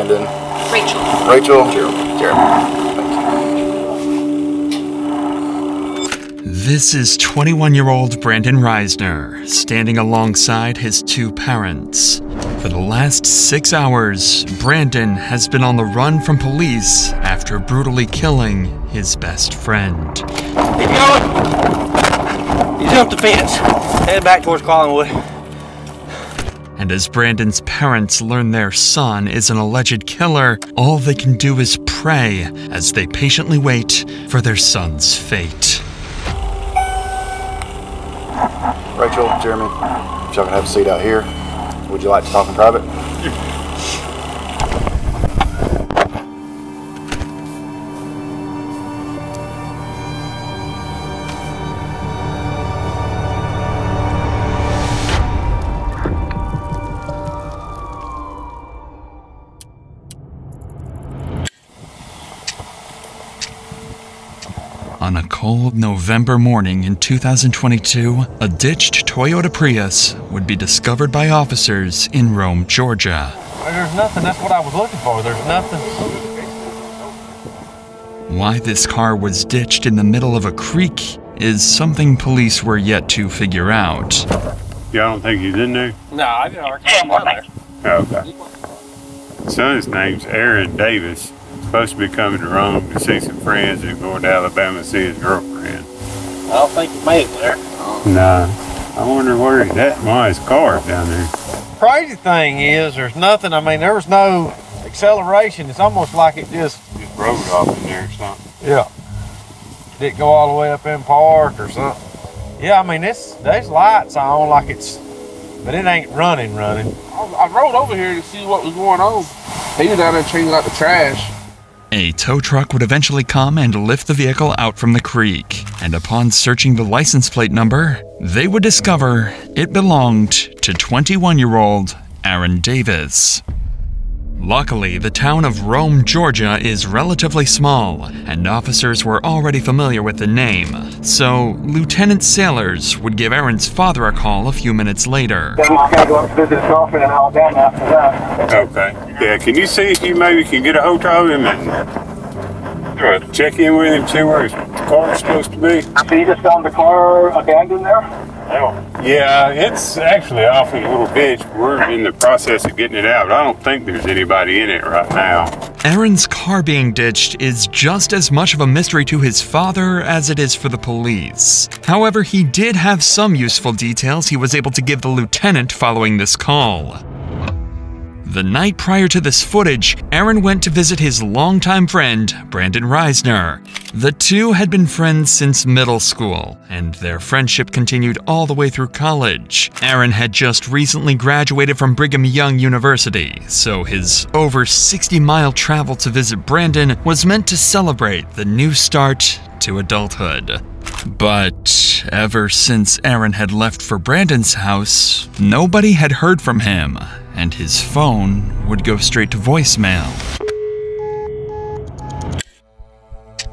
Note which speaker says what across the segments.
Speaker 1: Brandon?
Speaker 2: Rachel.
Speaker 1: Rachel?
Speaker 3: Jeremy.
Speaker 4: This is 21-year-old Brandon Risner, standing alongside his two parents. For the last 6 hours, Brandon has been on the run from police after brutally killing his best friend.
Speaker 5: Keep going! You jumped the fence. Head back towards Collinwood.
Speaker 4: And as Brandon's parents learn their son is an alleged killer, all they can do is pray as they patiently wait for their son's fate.
Speaker 1: Rachel, Jeremy, if y'all can have a seat out here. Would you like to talk in private?
Speaker 4: On a cold November morning in 2022, a ditched Toyota Prius would be discovered by officers in Rome, Georgia.
Speaker 6: There's nothing. That's what I was looking for. There's nothing.
Speaker 4: Why this car was ditched in the middle of a creek is something police were yet to figure out.
Speaker 7: Y'all don't think he's in there?
Speaker 6: No, I can't down there.
Speaker 7: Okay. Son's name's Aaron Davis. Supposed to be coming to Rome to see some friends and going to Alabama to see his girlfriend.
Speaker 6: I don't think he made it there.
Speaker 7: Nah. I wonder where he's at. Why his car's down there.
Speaker 6: Crazy thing is, there's nothing. I mean, there was no acceleration. It's almost like it just
Speaker 7: Rode off in there or something.
Speaker 6: yeah. Didn't go all the way up in park or something. Yeah, I mean, there's lights on like it's, but it ain't running.
Speaker 3: I rode over here to see what was going on. He was down there changing out the trash.
Speaker 4: A tow truck would eventually come and lift the vehicle out from the creek, and upon searching the license plate number, they would discover it belonged to 21-year-old Aaron Davis. Luckily, the town of Rome, Georgia is relatively small, and officers were already familiar with the name, so Lieutenant Sailors would give Aaron's father a call a few minutes later.
Speaker 8: Then he's got to go up to visit his girlfriend in Alabama after that.
Speaker 7: Okay. Yeah, can you see if you maybe can get a hold of him and check in with him, see where his car's supposed to be?
Speaker 8: So you just found the car abandoned there?
Speaker 7: Yeah, it's actually off in a little ditch. We're in the process of getting it out. I don't think there's anybody in it right now.
Speaker 4: Aaron's car being ditched is just as much of a mystery to his father as it is for the police. However, he did have some useful details he was able to give the lieutenant following this call. The night prior to this footage, Aaron went to visit his longtime friend, Brandon Risner. The two had been friends since middle school, and their friendship continued all the way through college. Aaron had just recently graduated from Brigham Young University, so his over 60-mile travel to visit Brandon was meant to celebrate the new start to adulthood. But ever since Aaron had left for Brandon's house, nobody had heard from him, and his phone would go straight to voicemail.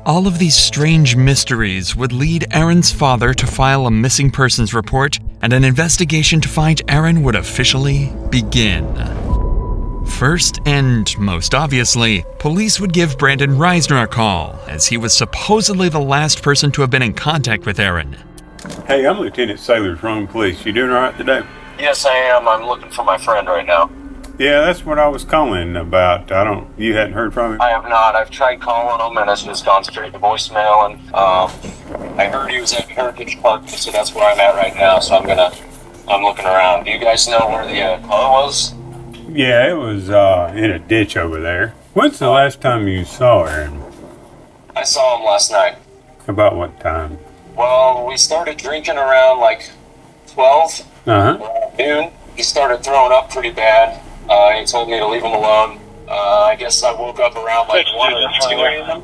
Speaker 4: All of these strange mysteries would lead Aaron's father to file a missing persons report, and an investigation to find Aaron would officially begin. First, and most obviously, police would give Brandon Risner a call, as he was supposedly the last person to have been in contact with Aaron.
Speaker 7: Hey, I'm Lieutenant Sailors, Rome Police. You doing all right today?
Speaker 9: Yes, I am. I'm looking for my friend right now.
Speaker 7: Yeah, that's what I was calling about. You hadn't heard from him?
Speaker 9: I have not. I've tried calling him, and it's just gone straight to voicemail. And I heard he was at Heritage Park, so that's where I'm at right now. So I'm looking around. Do you guys know where the car was?
Speaker 7: Yeah, it was in a ditch over there. When's the last time you saw Aaron?
Speaker 9: I saw him last night.
Speaker 7: About what time?
Speaker 9: Well, we started drinking around like 12. Noon. He started throwing up pretty bad. He told me to leave him alone. I guess I woke up around like 1 or 2 a.m.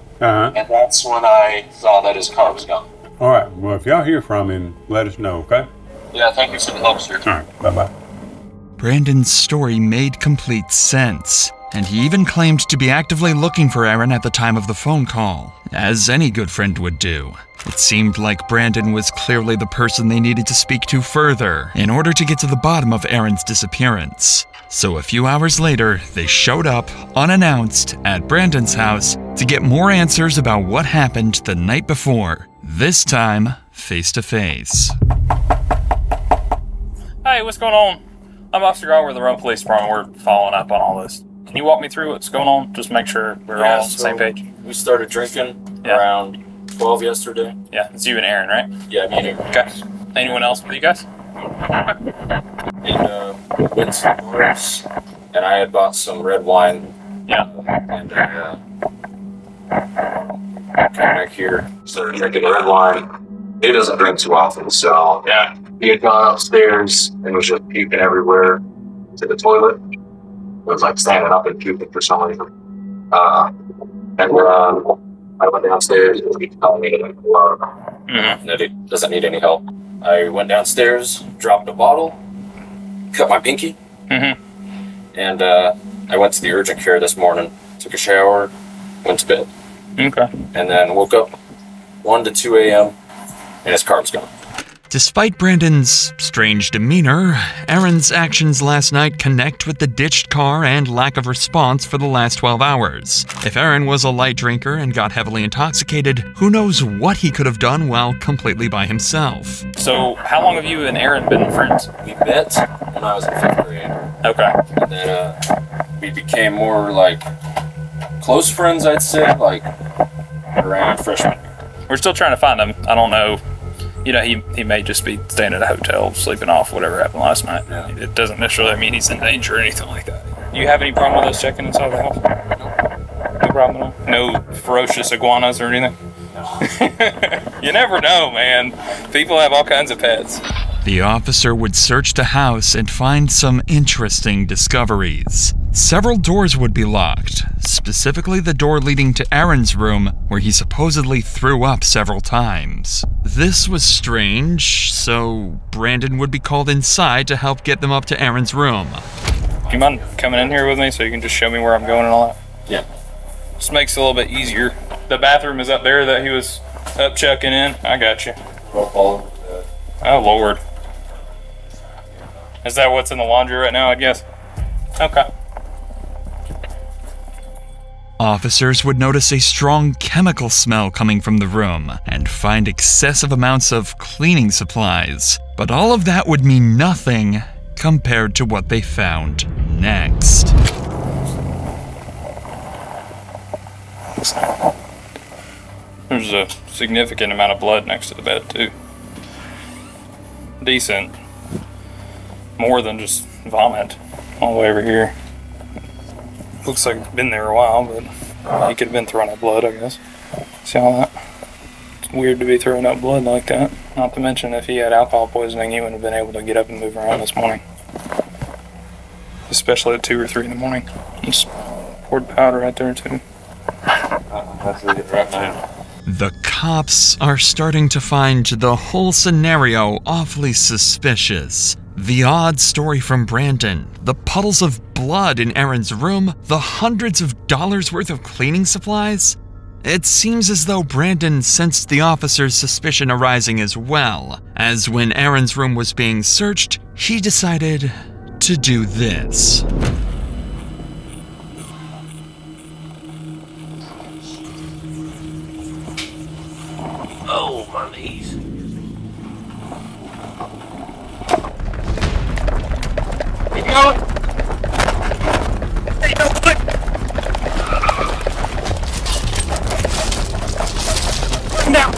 Speaker 9: And that's when I saw that his car was gone.
Speaker 7: All right. Well, if y'all hear from him, let us know, okay?
Speaker 9: Yeah, thank you for the help, sir.
Speaker 7: All right. Bye-bye.
Speaker 4: Brandon's story made complete sense, and he even claimed to be actively looking for Aaron at the time of the phone call, as any good friend would do. It seemed like Brandon was clearly the person they needed to speak to further in order to get to the bottom of Aaron's disappearance. So a few hours later, they showed up, unannounced, at Brandon's house to get more answers about what happened the night before, this time face to face.
Speaker 2: Hey, what's going on? I'm Officer Gar with the Rome Police Department. We're following up on all this. Can you walk me through what's going on? Just make sure we're all on the same page.
Speaker 10: We started drinking around 12 yesterday.
Speaker 2: Yeah, it's you and Aaron, right?
Speaker 10: Yeah, me and Aaron.
Speaker 2: Okay. Anyone else with you guys?
Speaker 10: And went to some bars, and I had bought some red wine.
Speaker 2: Yeah.
Speaker 10: And came back here, started drinking red wine. He doesn't drink too often, so
Speaker 2: yeah.
Speaker 10: He had gone upstairs and was just puking everywhere to the toilet. It was like standing up and puking for some reason. And I went downstairs and he told me that he doesn't need any help. I went downstairs, dropped a bottle, cut my pinky, and I went to the urgent care this morning, took a shower, went to bed.
Speaker 2: Okay.
Speaker 10: And then woke up 1 to 2 a.m. and his car was gone.
Speaker 4: Despite Brandon's strange demeanor, Aaron's actions last night connect with the ditched car and lack of response for the last 12 hours. If Aaron was a light drinker and got heavily intoxicated, who knows what he could have done while completely by himself.
Speaker 2: So, how long have you and Aaron been friends?
Speaker 10: We met when I was in 5th grade.
Speaker 2: Okay.
Speaker 10: And then we became more like close friends, I'd say, like around freshman year.
Speaker 2: We're still trying to find him. I don't know. You know, he may just be staying at a hotel, sleeping off whatever happened last night. Yeah. It doesn't necessarily mean he's in danger or anything like that. You have any problem with us checking inside the house? No problem at all? No ferocious iguanas or anything? No. You never know, man. People have all kinds of pets.
Speaker 4: The officer would search the house and find some interesting discoveries. Several doors would be locked, specifically the door leading to Aaron's room, where he supposedly threw up several times. This was strange, so Brandon would be called inside to help get them up to Aaron's room.
Speaker 2: Do you mind coming in here with me so you can just show me where I'm going and all that?
Speaker 10: Yeah.
Speaker 2: This makes it a little bit easier. The bathroom is up there that he was up checking in. I got you. Oh, Lord. Is that what's in the laundry right now, I guess? Okay.
Speaker 4: Officers would notice a strong chemical smell coming from the room and find excessive amounts of cleaning supplies. But all of that would mean nothing compared to what they found next.
Speaker 2: There's a significant amount of blood next to the bed, too. Decent. More than just vomit all the way over here. Looks like it's been there a while, but he could have been throwing up blood, I guess. See all that? It's weird to be throwing up blood like that. Not to mention, if he had alcohol poisoning, he wouldn't have been able to get up and move around this morning. Especially at 2 or 3 in the morning. Just poured powder right there, too.
Speaker 10: That's it right now.
Speaker 4: The cops are starting to find the whole scenario awfully suspicious. The odd story from Brandon, the puddles of blood in Aaron's room, the hundreds of dollars worth of cleaning supplies. It seems as though Brandon sensed the officer's suspicion arising as well, as when Aaron's room was being searched, he decided to do this.
Speaker 5: Oh, my knees.
Speaker 8: Keep going. Hey, no, quick. Now.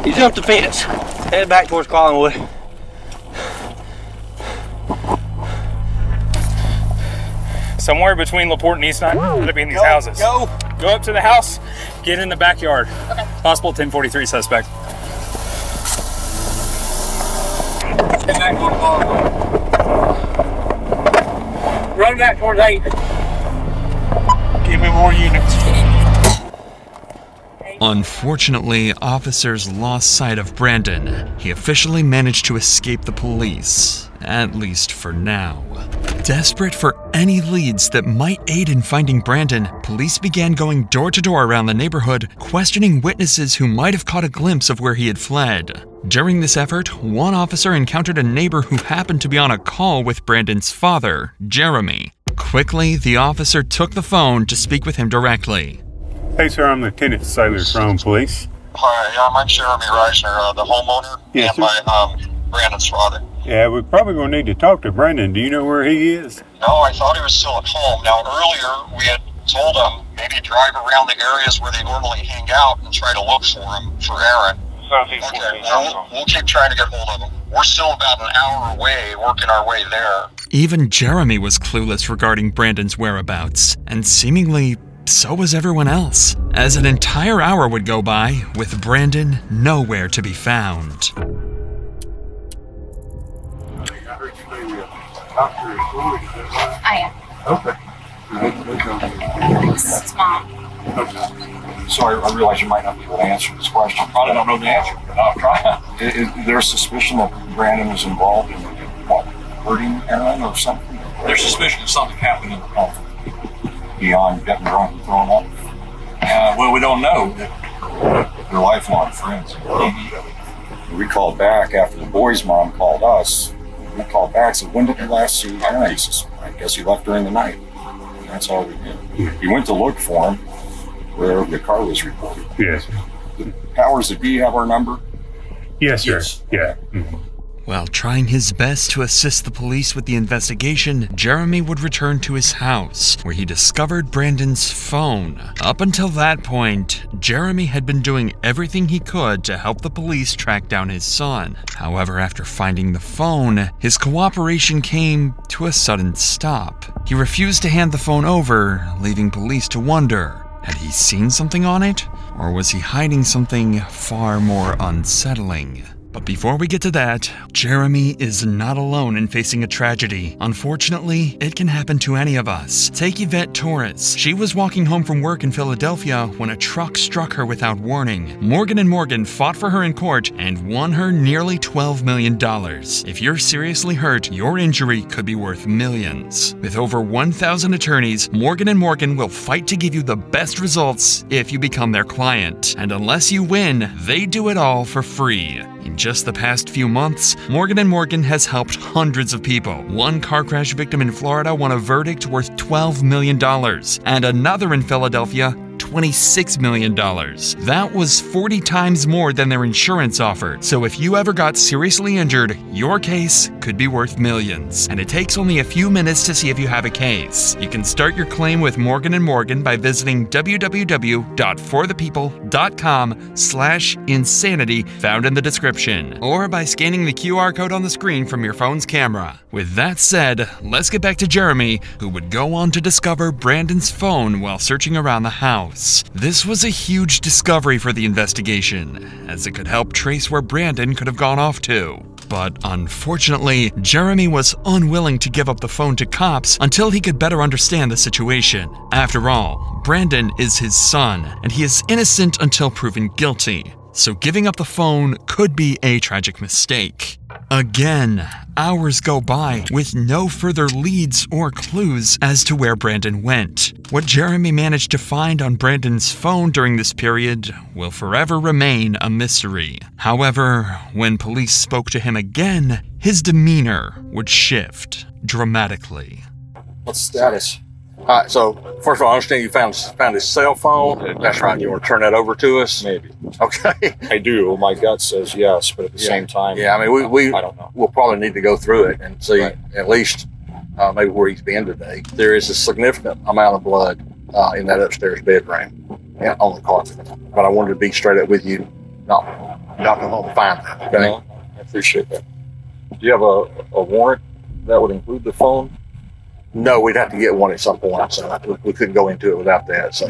Speaker 5: He jumped the fence, headed back towards Collinwood.
Speaker 2: Somewhere between LaPorte and Eastside, gotta be in these houses. Go up to the house, get in the backyard. Okay. Possible 1043 suspect.
Speaker 8: Get back on the ball. Run back towards 8.
Speaker 3: Give me more units.
Speaker 4: Unfortunately, officers lost sight of Brandon. He officially managed to escape the police, at least for now. Desperate for any leads that might aid in finding Brandon, police began going door to door around the neighborhood, questioning witnesses who might have caught a glimpse of where he had fled. During this effort, one officer encountered a neighbor who happened to be on a call with Brandon's father, Jeremy. Quickly, the officer took the phone to speak with him directly.
Speaker 7: Hey, sir, I'm Lieutenant Sailor from police.
Speaker 11: Hi, I'm Jeremy Risner, the homeowner,
Speaker 7: yes,
Speaker 11: and my Brandon's father.
Speaker 7: Yeah, we're probably going to need to talk to Brandon. Do you know where he is?
Speaker 11: No, I thought he was still at home. Now, earlier we had told him maybe drive around the areas where they normally hang out and try to look for him, for Aaron. Okay, we'll keep trying to get hold of him. We're still about an hour away, working our way there.
Speaker 4: Even Jeremy was clueless regarding Brandon's whereabouts, and seemingly so was everyone else, as an entire hour would go by with Brandon nowhere to be found.
Speaker 12: I am.
Speaker 8: Okay.
Speaker 12: This is Mom.
Speaker 8: Okay. Sorry, I realize you might not be able to answer this question.
Speaker 3: Probably don't know the answer, but I'll try.
Speaker 8: Is there a suspicion that Brandon was involved in what, hurting Aaron or something?
Speaker 3: There's suspicion that something happened in the home.
Speaker 8: Beyond getting drunk and throwing up?
Speaker 3: Well, we don't know.
Speaker 8: They're lifelong friends. We called back after the boy's mom called us. We called back and said, when did you last see Aaron? He says, I guess he left during the night. And that's all we knew. We went to look for him where the car was reported.
Speaker 7: Yes.
Speaker 8: The powers that be have our number?
Speaker 7: Yes, sir. Yeah. Mm-hmm.
Speaker 4: While trying his best to assist the police with the investigation, Jeremy would return to his house, where he discovered Brandon's phone. Up until that point, Jeremy had been doing everything he could to help the police track down his son. However, after finding the phone, his cooperation came to a sudden stop. He refused to hand the phone over, leaving police to wonder, had he seen something on it? Or was he hiding something far more unsettling? But before we get to that, Jeremy is not alone in facing a tragedy. Unfortunately, it can happen to any of us. Take Yvette Torres. She was walking home from work in Philadelphia when a truck struck her without warning. Morgan & Morgan fought for her in court and won her nearly $12 million. If you're seriously hurt, your injury could be worth millions. With over 1,000 attorneys, Morgan & Morgan will fight to give you the best results if you become their client. And unless you win, they do it all for free. In just the past few months, Morgan & Morgan has helped hundreds of people. One car crash victim in Florida won a verdict worth $12 million, and another in Philadelphia, $26 million. That was 40 times more than their insurance offered. So if you ever got seriously injured, your case could be worth millions. And it takes only a few minutes to see if you have a case. You can start your claim with Morgan & Morgan by visiting www.forthepeople.com/insanity found in the description, or by scanning the QR code on the screen from your phone's camera. With that said, let's get back to Jeremy, who would go on to discover Brandon's phone while searching around the house. This was a huge discovery for the investigation, as it could help trace where Brandon could have gone off to. But unfortunately, Jeremy was unwilling to give up the phone to cops until he could better understand the situation. After all, Brandon is his son, and he is innocent until proven guilty. So giving up the phone could be a tragic mistake. Again, hours go by with no further leads or clues as to where Brandon went. What Jeremy managed to find on Brandon's phone during this period will forever remain a mystery. However, when police spoke to him again, his demeanor would shift dramatically.
Speaker 13: What's the status? All right, so first of all, I understand you found his cell phone. That's right. You want to turn that over to us?
Speaker 8: Maybe.
Speaker 13: Okay.
Speaker 8: I do. My gut says yes, but at the same time,
Speaker 13: yeah. I mean, we
Speaker 8: I don't know.
Speaker 13: We'll probably need to go through it and see at least maybe where he's been today. There is a significant amount of blood in that upstairs bedroom and on the carpet. But I wanted to be straight up with you. Not come home and find that. Okay.
Speaker 8: No, I appreciate that. Do you have a warrant that would include the phone?
Speaker 13: No, we'd have to get one at some point, so we couldn't go into it without that. So,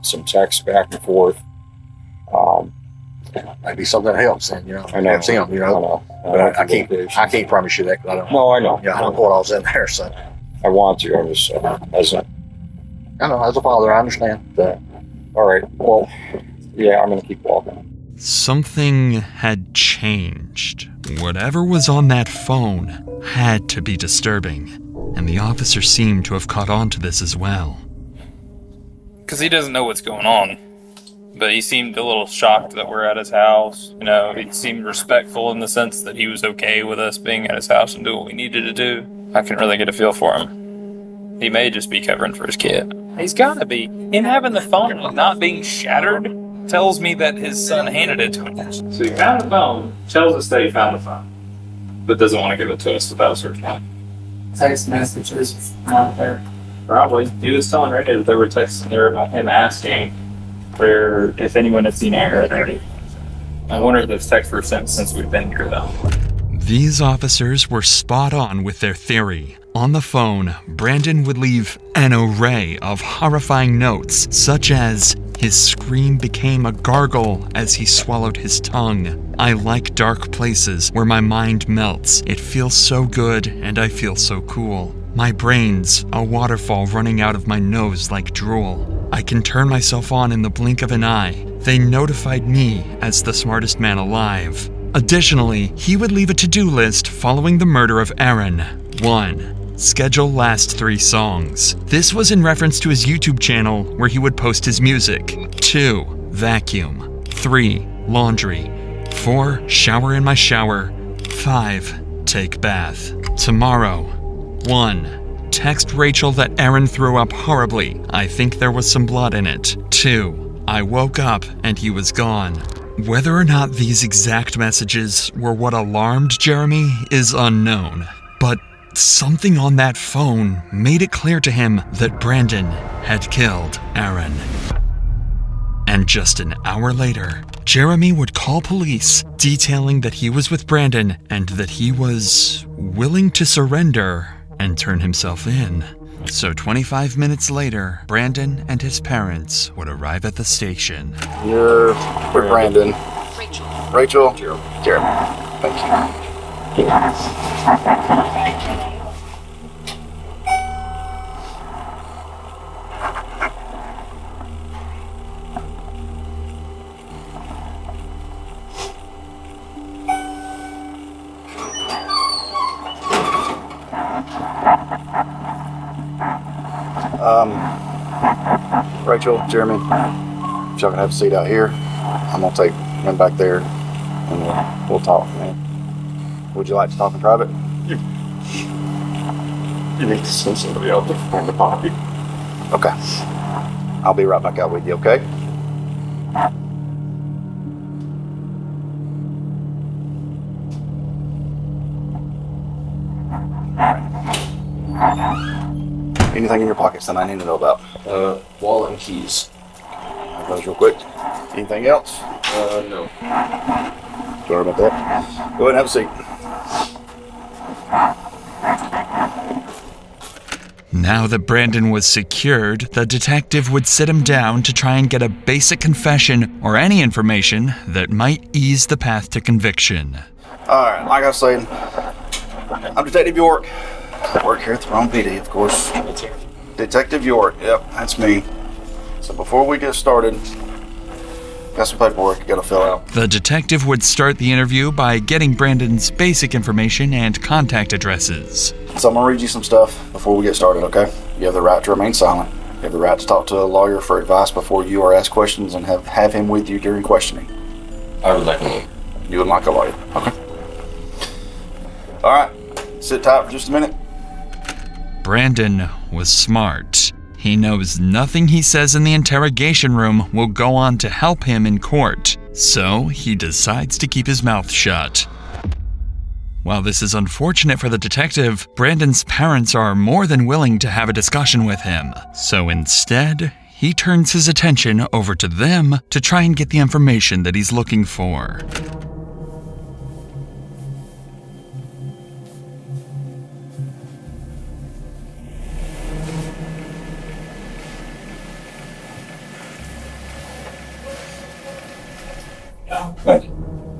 Speaker 8: some text back and forth.
Speaker 13: Maybe something helps, and
Speaker 8: I know.
Speaker 13: Helps him, But I can't promise you that because I don't.
Speaker 8: No, I know.
Speaker 13: Yeah, I don't know what all's in there, so.
Speaker 8: I want to. I was as a
Speaker 13: father, I understand that.
Speaker 8: All right. Well, yeah, I'm gonna keep walking.
Speaker 4: Something had changed. Whatever was on that phone had to be disturbing. and the officer seemed to have caught on to this as well.
Speaker 2: Because he doesn't know what's going on. But he seemed a little shocked that we're at his house. You know, he seemed respectful in the sense that he was okay with us being at his house and doing what we needed to do. I couldn't really get a feel for him. He may just be covering for his kid. He's gotta be. Him having the phone and not being shattered tells me that his son handed it to him. So he found the phone, tells us that he found the phone, but doesn't want to give it to us without searching it.
Speaker 14: Text messages not there.
Speaker 2: Probably. He was telling Randy that there were texts in there about him asking for if anyone had seen Aaron. I wonder if those texts were sent since we've been here, though.
Speaker 4: These officers were spot on with their theory. On the phone, Brandon would leave an array of horrifying notes, such as, his scream became a gargle as he swallowed his tongue. I like dark places where my mind melts. It feels so good and I feel so cool. My brain's a waterfall running out of my nose like drool. I can turn myself on in the blink of an eye. They notified me as the smartest man alive. Additionally, he would leave a to-do list following the murder of Aaron. 1. Schedule last 3 songs. This was in reference to his YouTube channel where he would post his music. 2. Vacuum. 3. Laundry. 4. Shower in my shower. 5. Take bath. Tomorrow. 1. Text Rachel that Aaron threw up horribly. I think there was some blood in it. 2. I woke up and he was gone. Whether or not these exact messages were what alarmed Jeremy is unknown, but something on that phone made it clear to him that Brandon had killed Aaron. And just an hour later, Jeremy would call police, detailing that he was with Brandon and that he was willing to surrender and turn himself in. So 25 minutes later, Brandon and his parents would arrive at the station.
Speaker 1: You're Brandon. Rachel. Jeremy. Thank you. Rachel, Jeremy, if y'all can have a seat out here, I'm gonna take him back there and we'll talk, man. Would you like to talk in private?
Speaker 14: You need to send somebody out to find the body.
Speaker 1: Okay. I'll be right back out with you, okay? Anything in your pockets that I need to know about?
Speaker 14: Wallet and keys.
Speaker 1: Have those real quick. Anything else?
Speaker 14: No.
Speaker 1: Sorry about that. Go ahead and have a seat.
Speaker 4: Now that Brandon was secured, the detective would sit him down to try and get a basic confession or any information that might ease the path to conviction.
Speaker 1: Alright, like I was saying, I'm Detective York. I work here at the wrong PD, of course. Detective York, yep, that's me. So before we get started, got some paperwork you gotta fill out.
Speaker 4: The detective would start the interview by getting Brandon's basic information and contact addresses.
Speaker 1: So I'm gonna read you some stuff before we get started, okay? You have the right to remain silent. You have the right to talk to a lawyer for advice before you are asked questions and have him with you during questioning.
Speaker 14: I would like a lawyer.
Speaker 1: You would like a lawyer, okay? Alright, sit tight for just a minute.
Speaker 4: Brandon was smart. He knows nothing he says in the interrogation room will go on to help him in court, so he decides to keep his mouth shut. While this is unfortunate for the detective, Brandon's parents are more than willing to have a discussion with him, so instead, he turns his attention over to them to try and get the information that he's looking for.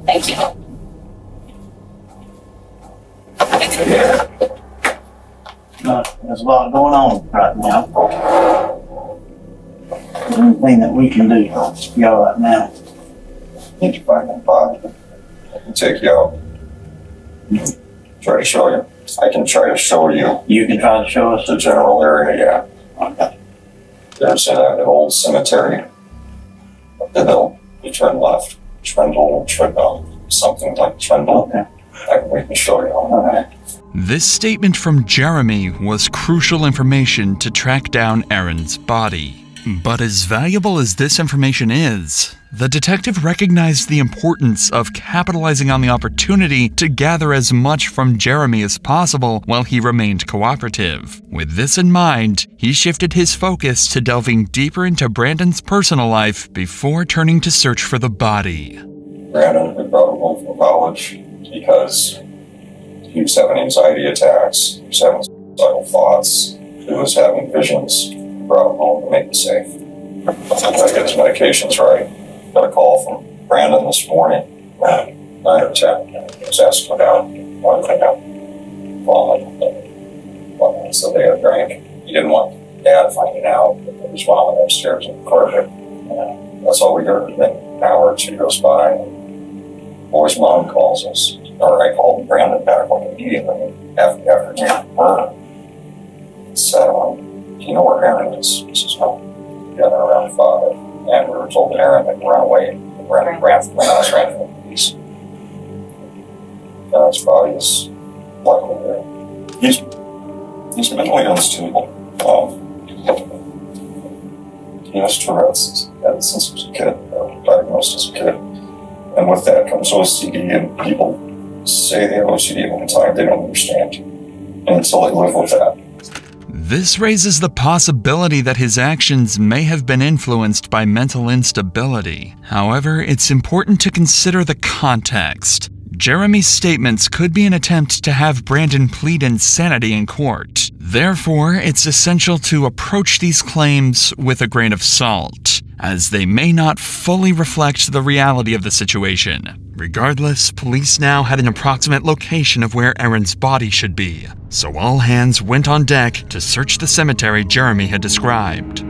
Speaker 12: Thank you.
Speaker 15: There's a lot going on right now. Anything that we can do to help y'all right now.
Speaker 8: Need to find that body. I can take you out. Try to show you. I can try to show you.
Speaker 15: You can try to show us
Speaker 8: the general area, yeah.
Speaker 15: Okay.
Speaker 8: There's an old cemetery up the hill. You turn left, Trendle, something like Trendle. Okay. We can show you on that.
Speaker 4: This statement from Jeremy was crucial information to track down Aaron's body. But as valuable as this information is, the detective recognized the importance of capitalizing on the opportunity to gather as much from Jeremy as possible while he remained cooperative. With this in mind, he shifted his focus to delving deeper into Brandon's personal life before turning to search for the body.
Speaker 8: Brandon had brought him home from college because he was having anxiety attacks, he was having suicidal thoughts, he was having visions. Brought him home to make him safe. I get his medications right. Got a call from Brandon this morning at 9 or 10. He was asking about one thing out falling. So they had a drink. He didn't want Dad finding out that there was vomit upstairs in the carpet. That's all we heard. Then an hour or two goes by, and boy's mom calls us. Or I called Brandon back like immediately after taking murder. So, do you know where Aaron is? He says, no. Together around 5. And we were told Aaron had run away. Ran from the house, ran from the police. Aaron's body is likely there. He's mentally unstable. He has Tourette's since he was a kid, diagnosed as a kid. And with that comes OCD, and people say they have OCD all the time. They don't understand. And so they live with that.
Speaker 4: This raises the possibility that his actions may have been influenced by mental instability. However, it's important to consider the context. Jeremy's statements could be an attempt to have Brandon plead insanity in court. Therefore, it's essential to approach these claims with a grain of salt, as they may not fully reflect the reality of the situation. Regardless, police now had an approximate location of where Aaron's body should be, so all hands went on deck to search the cemetery Jeremy had described.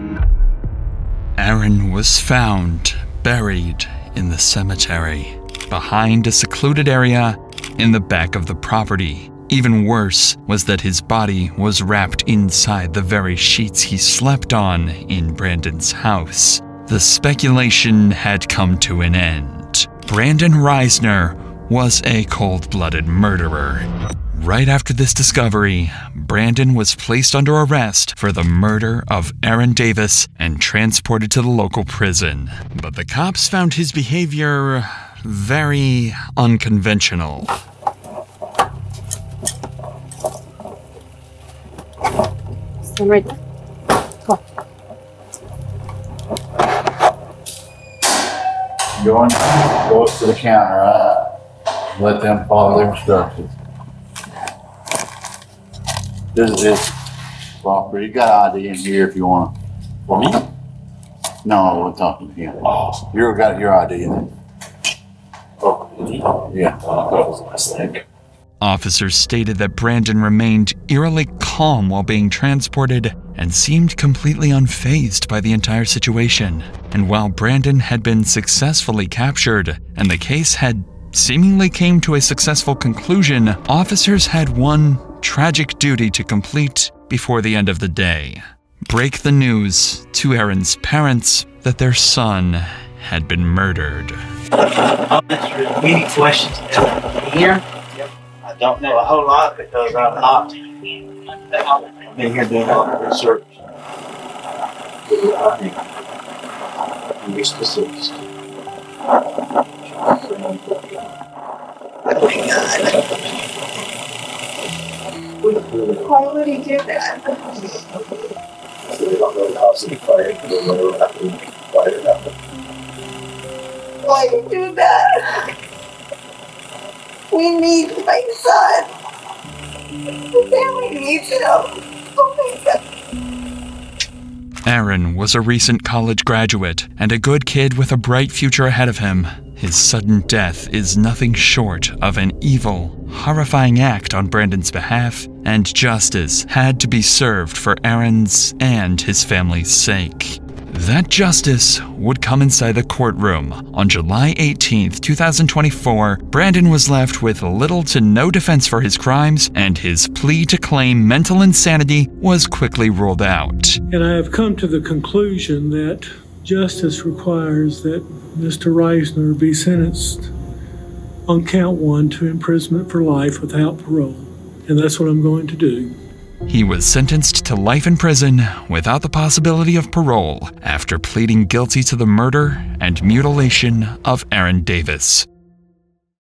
Speaker 4: Aaron was found buried in the cemetery, behind a secluded area in the back of the property. Even worse was that his body was wrapped inside the very sheets he slept on in Brandon's house. The speculation had come to an end. Brandon Risner was a cold-blooded murderer. Right after this discovery, Brandon was placed under arrest for the murder of Aaron Davis and transported to the local prison. But the cops found his behavior very unconventional.
Speaker 16: Stand right there. Come on.
Speaker 13: Go up to the counter, right? Let them follow their instructions. This is his property. You got ID in here if you want to. For me? No, we're talking to him. Oh. You got your ID in there. Oh, yeah. That was the last thing.
Speaker 4: Officers stated that Brandon remained eerily calm while being transported and seemed completely unfazed by the entire situation. And while Brandon had been successfully captured and the case had seemingly came to a successful conclusion, officers had one tragic duty to complete before the end of the day: break the news to Aaron's parents that their son had been murdered.
Speaker 15: I'll answer as many questions as here. I don't know a whole lot because I've not been here doing all the research. Be specifics.
Speaker 16: Why would he do that? Why you do that? We need my son. The family needs him. Oh my God.
Speaker 4: Aaron was a recent college graduate and a good kid with a bright future ahead of him. His sudden death is nothing short of an evil, horrifying act on Brandon's behalf, and justice had to be served for Aaron's and his family's sake. That justice would come inside the courtroom. On July 18, 2024, Brandon was left with little to no defense for his crimes, and his plea to claim mental insanity was quickly ruled out.
Speaker 17: And I have come to the conclusion that justice requires that Mr. Risner be sentenced on count 1 to imprisonment for life without parole. And that's what I'm going to do.
Speaker 4: He was sentenced to life in prison without the possibility of parole after pleading guilty to the murder and mutilation of Aaron Davis.